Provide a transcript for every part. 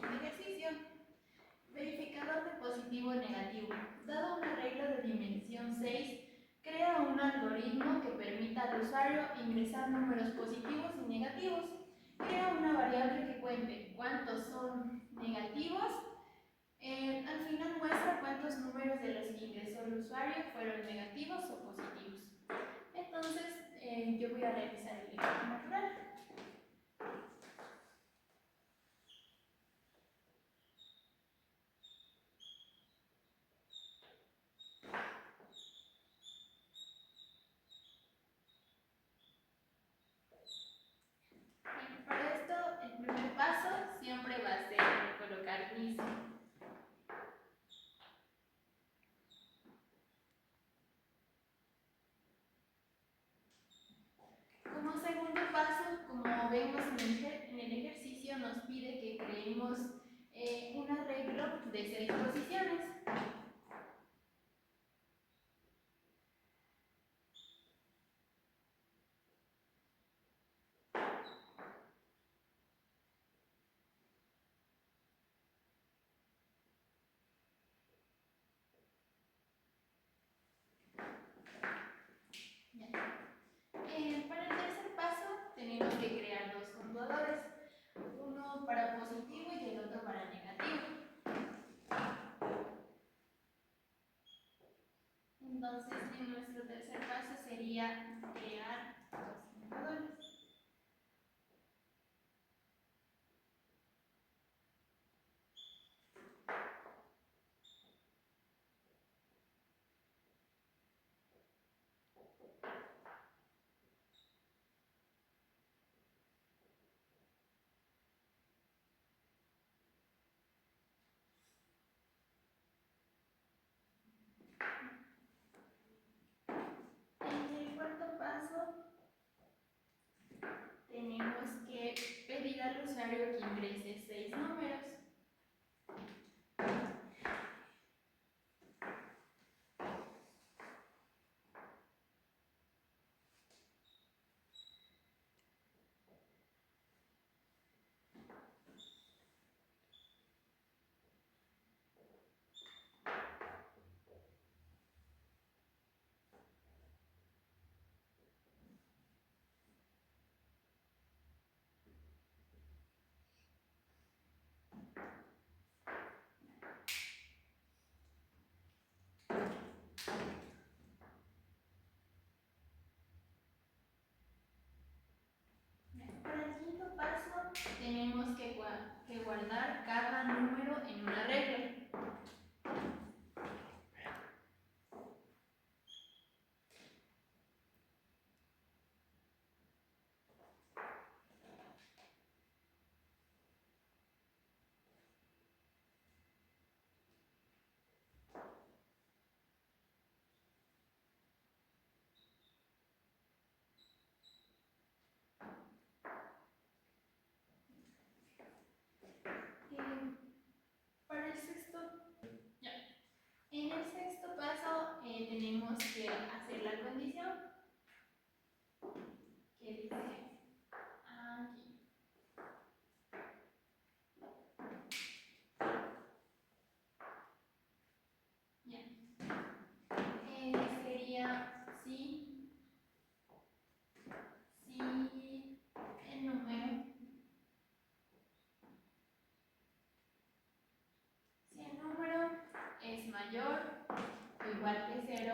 siguiente ejercicio. Verificador de positivo o negativo. Dado un arreglo de dimensión 6, crea un algoritmo que permita al usuario ingresar números positivos y negativos. Crea una variable que cuente cuántos son negativos. Al final muestra cuántos números de los que ingresó el usuario fueron negativos o positivos. Entonces, yo voy a realizar el lenguaje natural. Para esto, el primer paso siempre va a ser colocar mis. Como segundo paso, como vemos en el ejercicio, nos pide que creemos un arreglo de 6 posiciones. Para el tercer paso, tenemos que crear dos contadores, uno para positivo y el otro para negativo. Entonces, en nuestro tercer paso sería crear dos contadores. En el cuarto paso, tenemos que pedir al usuario que ingrese 6 números. Para el quinto paso, tenemos que guardar cada número en una regla. Para el sexto, ya. En el sexto paso tenemos que hacer la condición que dice aquí. Ya. Sería si el número, si el número es mayor o igual que 0,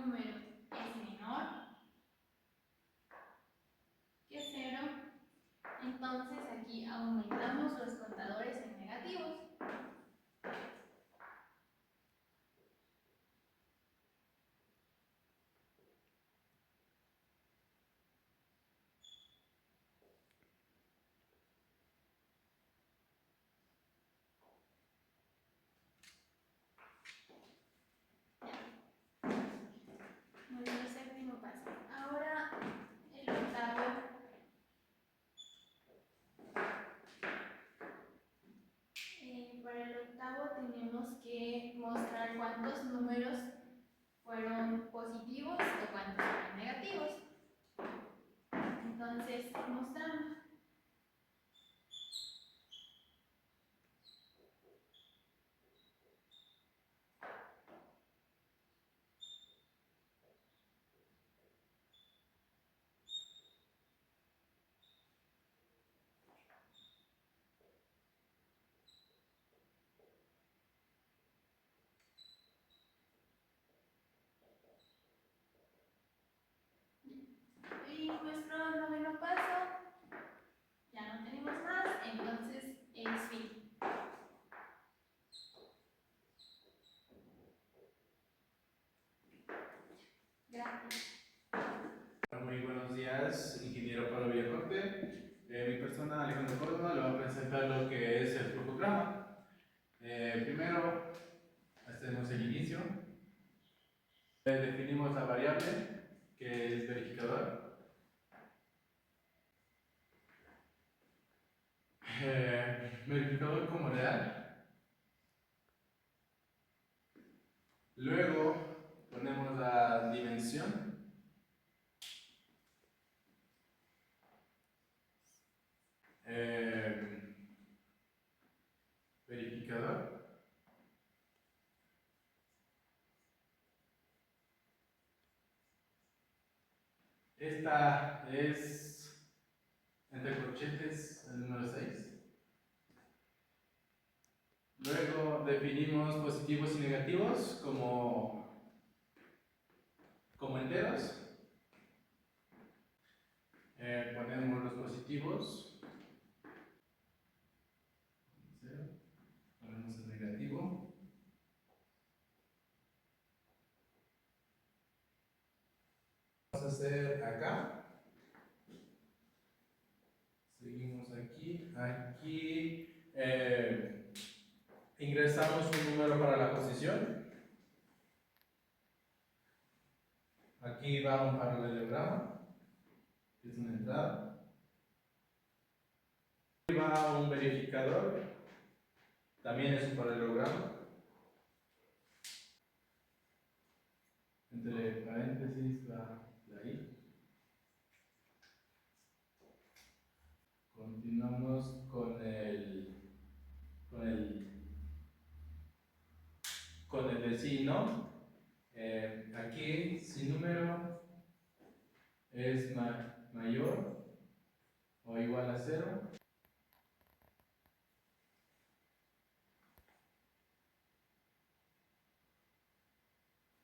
número es menor que 0, entonces aquí aumentamos los contadores en negativos. Nuestro séptimo paso. Ahora el octavo. Para el octavo tenemos que mostrar cuántos números fueron positivos o cuántos fueron negativos. Entonces, mostramos. Y nuestro noveno paso, ya no tenemos más, entonces es fin. Gracias. Muy buenos días, ingeniero Pablo Villacorte. Mi persona, Alejandro Córdoba, le va a presentar lo que es el flujograma. Primero, hacemos el inicio. Definimos la variable, que es verificador. Verificador como real. Luego, ponemos la dimensión. Verificador. Esta es, entre corchetes, el número 6. Luego definimos positivos y negativos como enteros. Ponemos los positivos, 0, ponemos el negativo. Vamos a hacer acá. Seguimos aquí. Aquí ingresamos un número para la posición. Aquí va un paralelogramo, que es una entrada. Aquí va un verificador, también es un paralelogramo. Entre paréntesis la I. Continuamos con el de sí y no. Aquí, si número es mayor o igual a 0,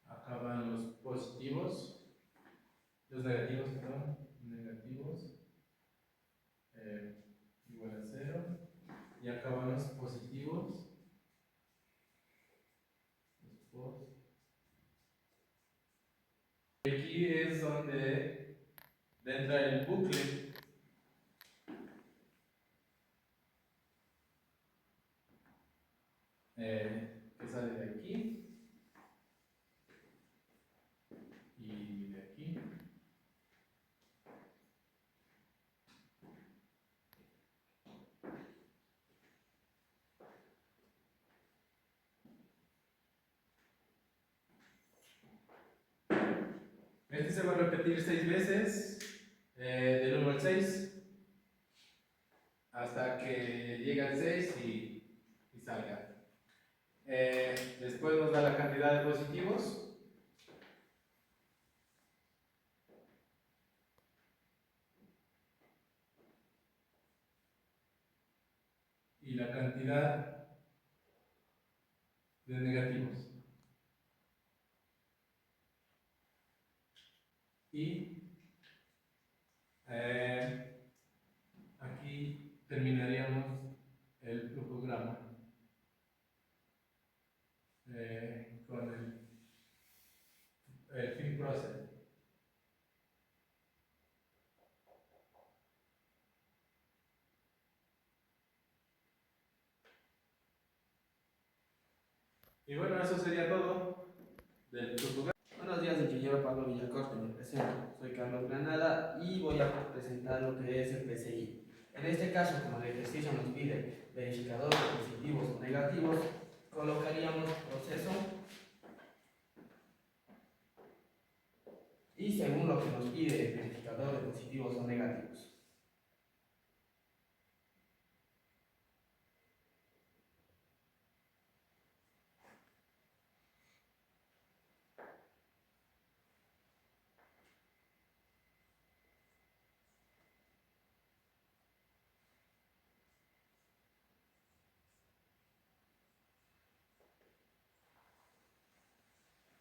acaban los positivos, los negativos, perdón, negativos, igual a 0, y acaban los positivos, aquí es donde entra el bucle. Que sale de aquí y de aquí. Este se va a repetir 6 veces, del 1 al 6, hasta que llegue al 6 y salga. Después nos da la cantidad de positivos. Y la cantidad de negativos. y aquí terminaríamos el fluxograma con el fill process. Y bueno, eso sería todo del fluxograma. Buenos días, ingeniero Pablo Villacorte, me presento. Soy Carlos Granada y voy a presentar lo que es el PCI. En este caso, como el ejercicio nos pide verificador de positivos o negativos, colocaríamos proceso y según lo que nos pide el verificador de positivos o negativos.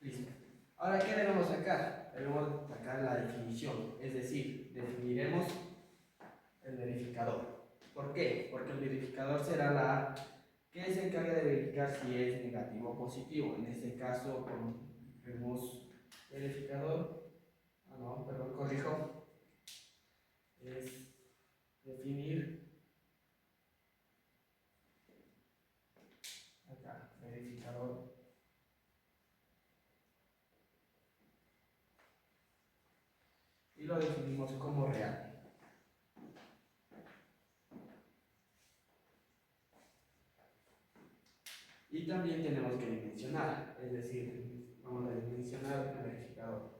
Listo. Ahora, ¿qué debemos sacar? Debemos sacar la definición, es decir, definiremos el verificador. ¿Por qué? Porque el verificador será la que se encarga de verificar si es negativo o positivo. En este caso, tenemos verificador, no, perdón, corrijo, es definir acá, verificador. Y lo definimos como real. Y también tenemos que dimensionar, es decir, vamos a dimensionar el verificador.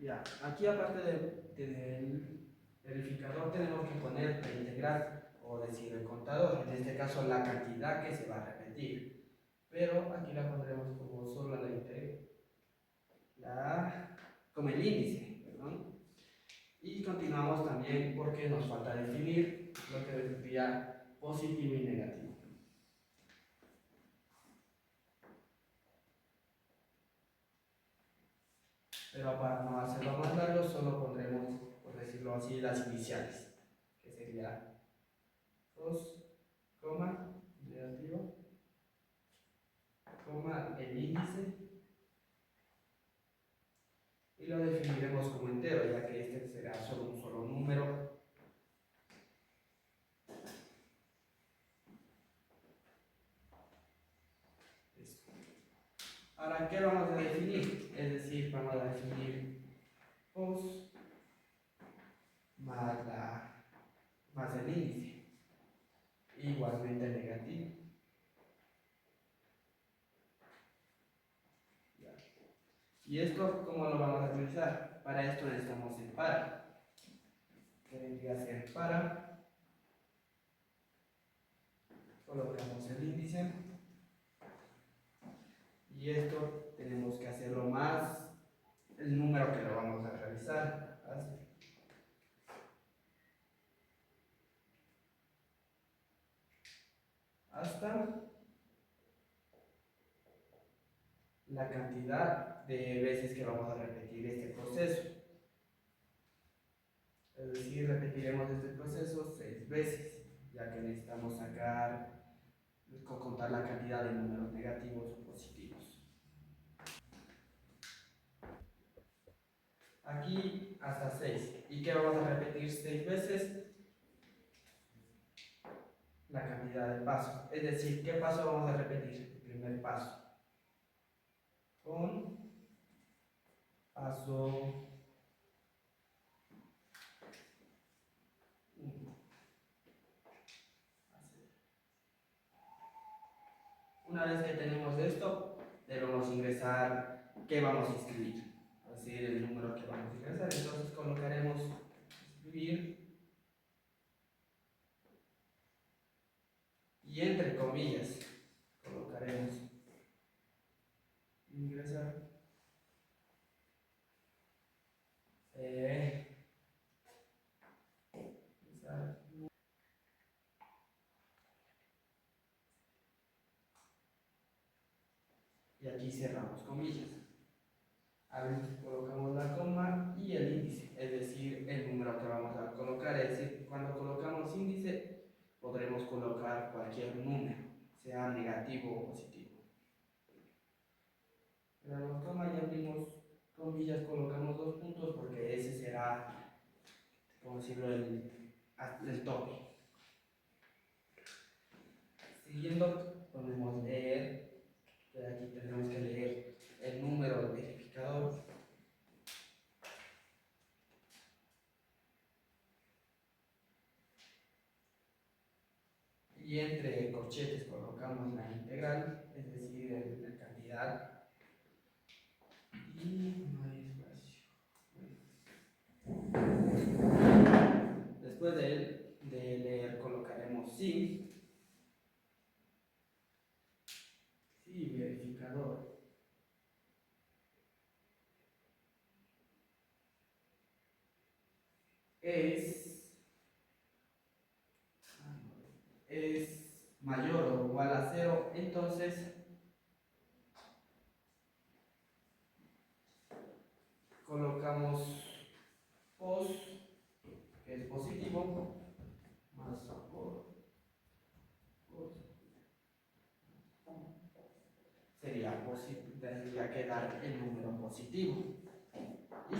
Ya, aquí aparte del verificador tenemos que poner la integral o decir el contador, en este caso la cantidad que se va a repetir, pero aquí la pondremos como solo como el índice, perdón. Y continuamos también porque nos falta definir lo que sería positivo y negativo. Pero para no hacerlo más largo, solo pondremos, por decirlo así, las iniciales, que sería 2, negativo, el índice, y lo definiremos como entero, ya que este será solo un solo número. Listo. Ahora, ¿qué vamos a definir? Es decir, vamos a definir pos más el índice, igualmente negativo. Ya. ¿Y esto cómo lo vamos a realizar? Para esto necesitamos el para, que vendría a ser para, colocamos el índice, y esto tenemos que hacerlo más el número que lo vamos a realizar, así. Hasta la cantidad de veces que vamos a repetir este proceso. Es decir, repetiremos este proceso 6 veces, ya que necesitamos contar la cantidad de números negativos o positivos. Aquí hasta 6. ¿Y qué vamos a repetir 6 veces? La cantidad de pasos. Es decir, ¿qué paso vamos a repetir? El primer paso. Con paso 1. Una vez que tenemos esto, debemos ingresar qué vamos a escribir. Es decir, el número que vamos a ingresar. Entonces colocaremos escribir y entre comillas colocaremos ingresar aquí cerramos comillas. Colocamos la coma y el índice, es decir, el número que vamos a colocar. Es decir, cuando colocamos índice, podremos colocar cualquier número, sea negativo o positivo. Le damos coma y abrimos comillas, colocamos 2 puntos porque ese será, como decirlo, el tope. Siguiendo, podemos leer, aquí tenemos que leer el número del verificador. Y entre corchetes colocamos la integral, es decir, la cantidad. Y no hay espacio. Después de leer colocaremos sí verificador. Es mayor o igual a 0, entonces colocamos pos, que es positivo, más sería positivo, tendría que dar el número positivo. Y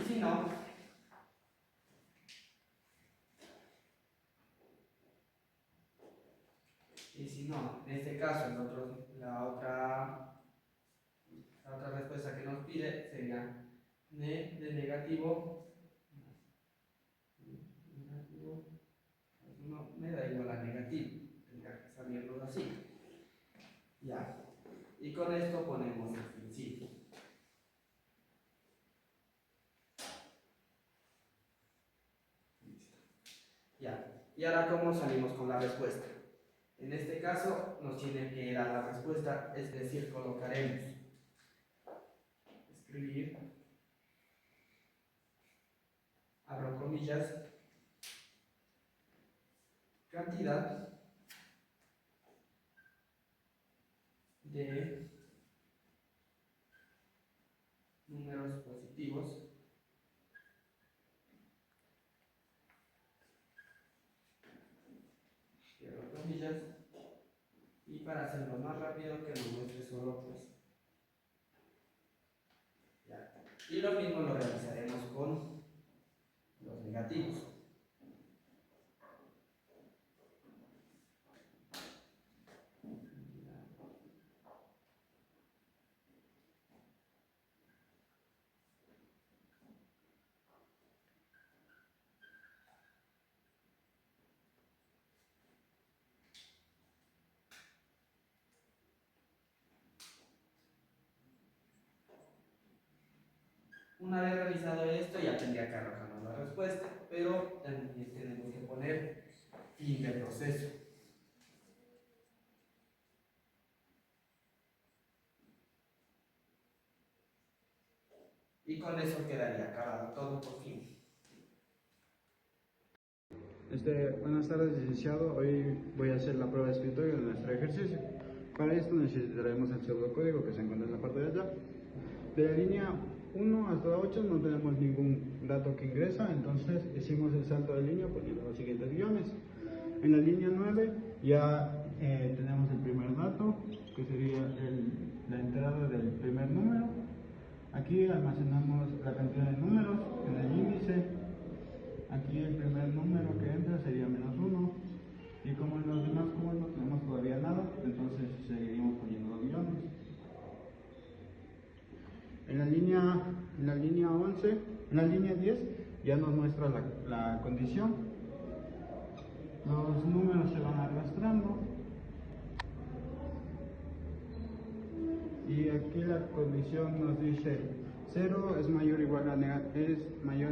si no, en este caso, la otra respuesta que nos pide sería de negativo, no me da igual a negativo, tendría que salirlo así. Ya. Y con esto ponemos el principio. Listo. Ya. Y ahora, ¿cómo salimos con la respuesta? En este caso nos tiene que dar la respuesta, es decir, colocaremos escribir, abro comillas, cantidad de números positivos cierro comillas, y para hacerlo más rápido que nos muestre solo pues ya. Y lo mismo lo realizaremos con los negativos. Una vez realizado esto, ya tendría que arrojarnos la respuesta, pero también tenemos que poner fin de proceso. Y con eso quedaría acabado todo por fin. Buenas tardes, licenciado. Hoy voy a hacer la prueba de escritorio de nuestro ejercicio. Para esto necesitaremos el pseudocódigo que se encuentra en la parte de allá. De la línea 1 hasta la 8 no tenemos ningún dato que ingresa, entonces hicimos el salto de línea poniendo los siguientes guiones. En la línea 9 ya tenemos el primer dato, que sería la entrada del primer número. Aquí almacenamos la cantidad de números en el índice. Aquí el primer número que entra sería -1, y como en los demás cubos no tenemos todavía nada, entonces seguiríamos poniendo los guiones. En la línea 11, en la línea 10 ya nos muestra la condición. Los números se van arrastrando y aquí la condición nos dice 0 es mayor o igual a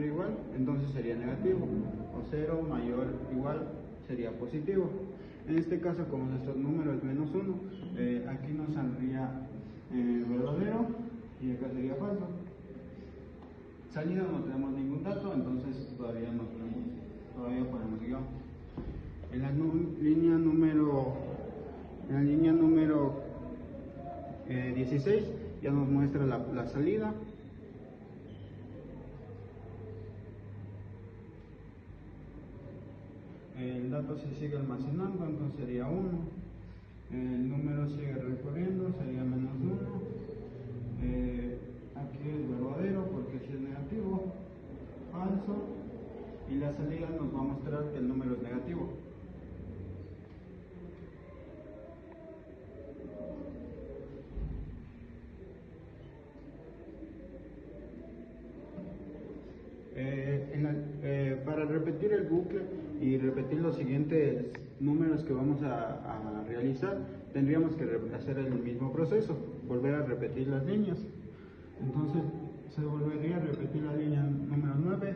igual, entonces sería negativo, o 0 mayor o igual sería positivo. En este caso, como nuestro número es -1, aquí nos saldría verdadero y acá sería falso. Salida no tenemos ningún dato, entonces todavía ponemos guión. En la línea número 16 ya nos muestra la salida. El dato se sigue almacenando, entonces sería 1. El número sigue recorriendo, sería menos 1. Aquí es verdadero porque si es negativo, falso. Y la salida nos va a mostrar que el número es negativo. Para repetir el bucle y repetir los siguientes números que vamos a realizar, tendríamos que hacer el mismo proceso, volver a repetir las líneas. Entonces se volvería a repetir la línea número 9,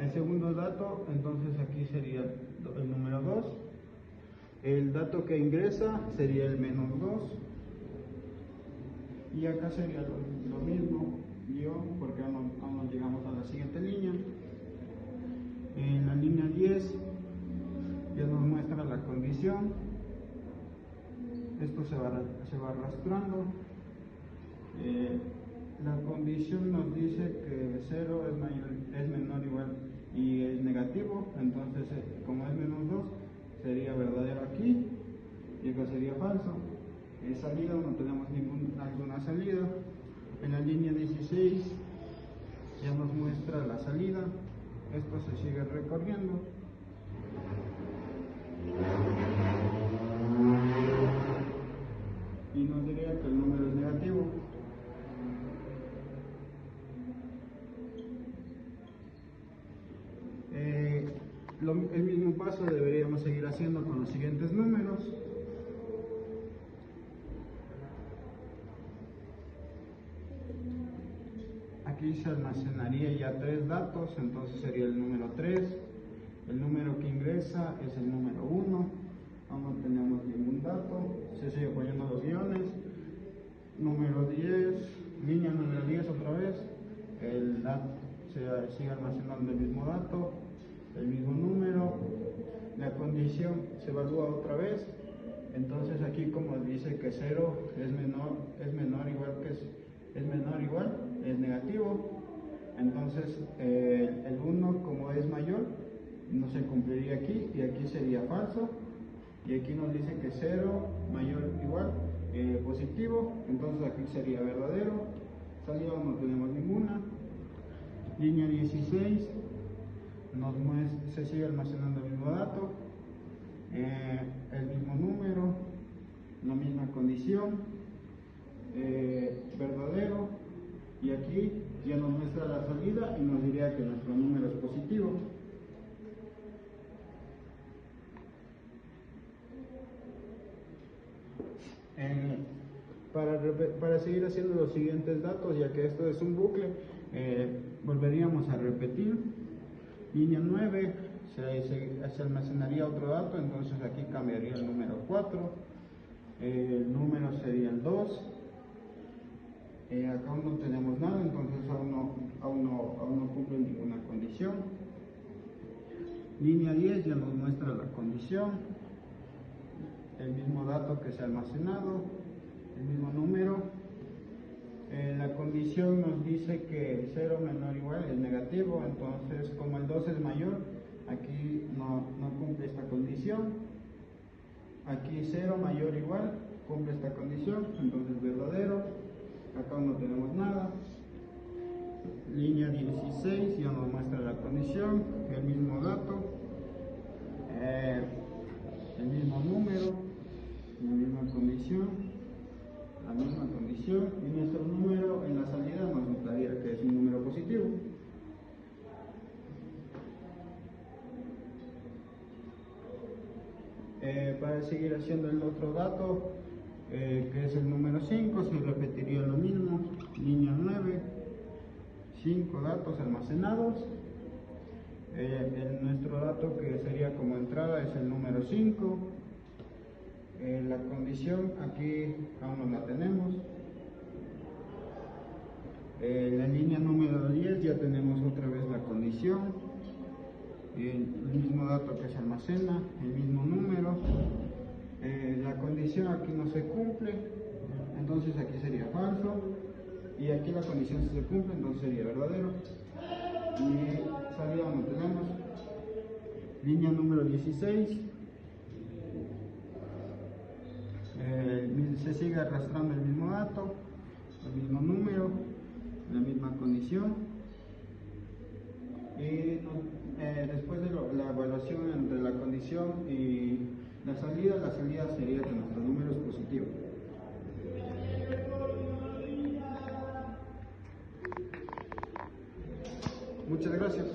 el segundo dato, entonces aquí sería el número 2, el dato que ingresa sería el menos 2, y acá sería lo mismo, porque aún no llegamos a la siguiente línea. En la línea 10 ya nos muestra la condición, esto se va arrastrando. La condición nos dice que 0 es menor o igual y es negativo, entonces como es menos 2 sería verdadero aquí y acá sería falso. Salida no tenemos alguna salida. En la línea 16 ya nos muestra la salida, esto se sigue recorriendo. Y nos diría que el número es negativo. El mismo paso deberíamos seguir haciendo con los siguientes números. Aquí se almacenaría ya 3 datos, entonces sería el número 3. El número que ingresa es el número 1. Aún no tenemos ningún dato. Se sigue poniendo los guiones. Número 10, línea número 10 otra vez. El dato se sigue almacenando el mismo dato, el mismo número. La condición se evalúa otra vez. Entonces aquí como dice que 0 es menor igual, es negativo. Entonces el 1 como es mayor no se cumpliría aquí y aquí sería falso. Y aquí nos dice que 0 mayor igual positivo, entonces aquí sería verdadero. Salida no tenemos ninguna. Línea 16 se sigue almacenando el mismo dato, el mismo número, la misma condición, verdadero, y aquí ya nos muestra la salida y nos diría que nuestro número es positivo. Para seguir haciendo los siguientes datos, ya que esto es un bucle, volveríamos a repetir. Línea 9 se almacenaría otro dato, entonces aquí cambiaría el número 4. El número sería el 2. Acá aún no tenemos nada, entonces aún no cumple ninguna condición. Línea 10 ya nos muestra la condición, el mismo dato que se ha almacenado, el mismo número. La condición nos dice que 0 menor o igual es negativo, entonces como el 2 es mayor, aquí no cumple esta condición. Aquí 0 mayor o igual cumple esta condición, entonces verdadero. Acá no tenemos nada. Línea 16 ya nos muestra la condición, el mismo dato, el mismo número, la misma condición, y nuestro número en la salida nos mostraría que es un número positivo. Para seguir haciendo el otro dato, que es el número 5, se repetiría lo mismo. Línea 9, 5 datos almacenados. Nuestro dato que sería como entrada es el número 5. La condición aquí aún no la tenemos. En la línea número 10 ya tenemos otra vez la condición, el mismo dato que se almacena, el mismo número. La condición aquí no se cumple, entonces aquí sería falso. y aquí la condición si se cumple, entonces sería verdadero. Y salida donde tenemos línea número 16, se sigue arrastrando el mismo dato, el mismo número, la misma condición, y después de la evaluación entre la condición y la salida sería que nuestro número es positivo. Muchas gracias.